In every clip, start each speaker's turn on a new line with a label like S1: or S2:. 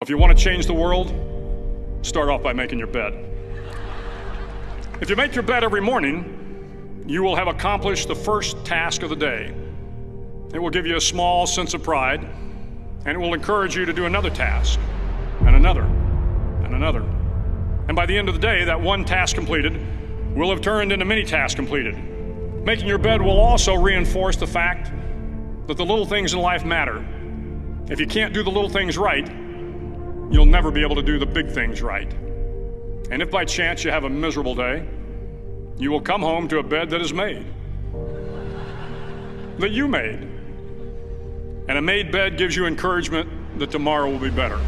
S1: If you want to change the world, start off by making your bed. If you make your bed every morning, you will have accomplished the first task of the day. It will give you a small sense of pride, and it will encourage you to do another task, and another, and another. And by the end of the day, that one task completed will have turned into many tasks completed. Making your bed will also reinforce the fact that the little things in life matter. If you can't do the little things right, you'll never be able to do the big things right. And if by chance you have a miserable day, you will come home to a bed that is made, that you made. And a made bed gives you encouragement that tomorrow will be better.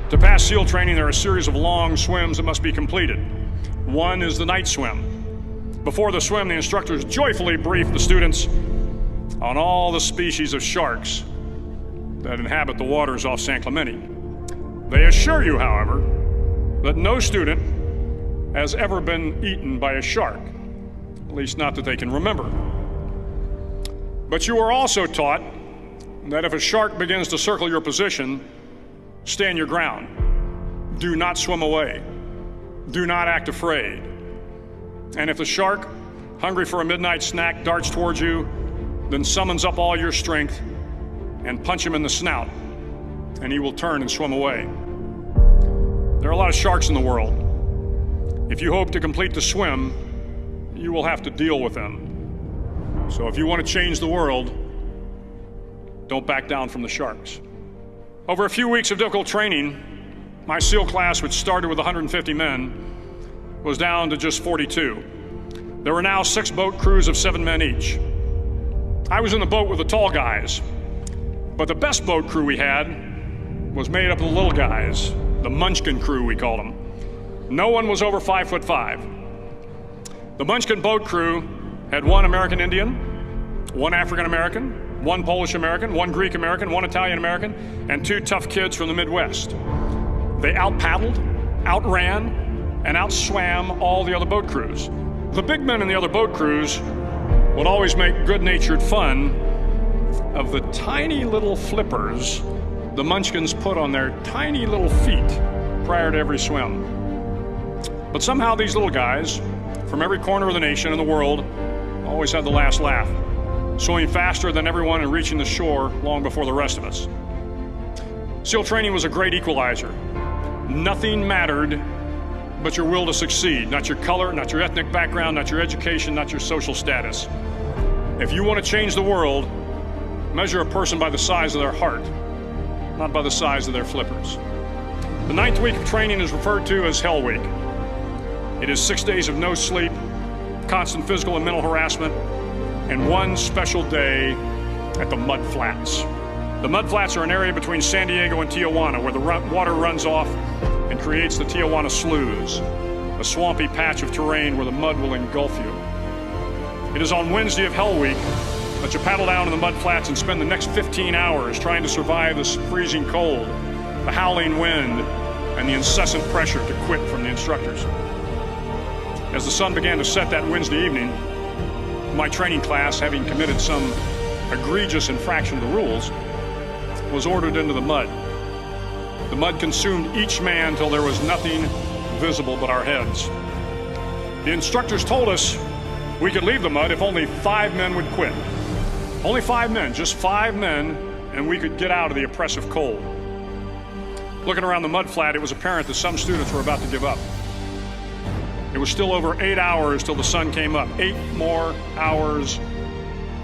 S1: To pass SEAL training, there are a series of long swims that must be completed. One is the night swim. Before the swim, the instructors joyfully brief the students on all the species of sharks that inhabit the waters off San Clemente. They assure you, however, that no student has ever been eaten by a shark, at least not that they can remember. But you are also taught that if a shark begins to circle your position, stand your ground. Do not swim away. Do not act afraid. And if the shark, hungry for a midnight snack, darts towards you, then summons up all your strength and punch him in the snout, and he will turn and swim away. There are a lot of sharks in the world. If you hope to complete the swim, you will have to deal with them. So if you want to change the world, don't back down from the sharks. Over a few weeks of difficult training, my SEAL class, which started with 150 men, was down to just 42. There were now 6 boat crews of 7 men each. I was in the boat with the tall guys, but the best boat crew we had was made up of the little guys, the Munchkin crew, we called them. No one was over 5'5". The Munchkin boat crew had 1 American Indian, 1 African American, 1 Polish American, 1 Greek American, 1 Italian American, and 2 tough kids from the Midwest. They out-paddled, outran, and outswam all the other boat crews. The big men in the other boat crews would always make good-natured fun of the tiny little flippers the Munchkins put on their tiny little feet prior to every swim. But somehow these little guys from every corner of the nation and the world always had the last laugh, swimming faster than everyone and reaching the shore long before the rest of us. SEAL training was a great equalizer. Nothing mattered but your will to succeed, not your color, not your ethnic background, not your education, not your social status. If you want to change the world, measure a person by the size of their heart, not by the size of their flippers. The 9th week of training is referred to as Hell Week. It is 6 days of no sleep, constant physical and mental harassment, and 1 special day at the Mud Flats. The Mud Flats are an area between San Diego and Tijuana where the water runs off and creates the Tijuana Sloughs, a swampy patch of terrain where the mud will engulf you. It is on Wednesday of Hell Week that you paddle down in the mud flats and spend the next 15 hours trying to survive the freezing cold, the howling wind, and the incessant pressure to quit from the instructors. As the sun began to set that Wednesday evening, my training class, having committed some egregious infraction of the rules, was ordered into the mud. The mud consumed each man till there was nothing visible but our heads. The instructors told us we could leave the mud if only 5 men would quit. Only 5 men, just 5 men, and we could get out of the oppressive cold. Looking around the mud flat, it was apparent that some students were about to give up. It was still over 8 hours till the sun came up. 8 more hours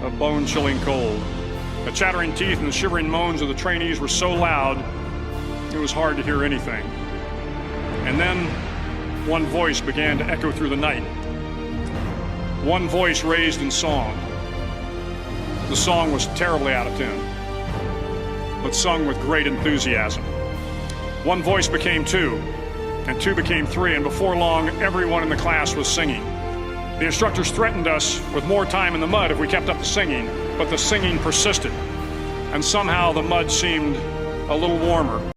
S1: of bone-chilling cold. The chattering teeth and the shivering moans of the trainees were so loud, it was hard to hear anything. And then one voice began to echo through the night. One voice raised in song. The song was terribly out of tune, but sung with great enthusiasm. One voice became 2, and 2 became 3, and before long, everyone in the class was singing. The instructors threatened us with more time in the mud if we kept up the singing, but the singing persisted, and somehow the mud seemed a little warmer.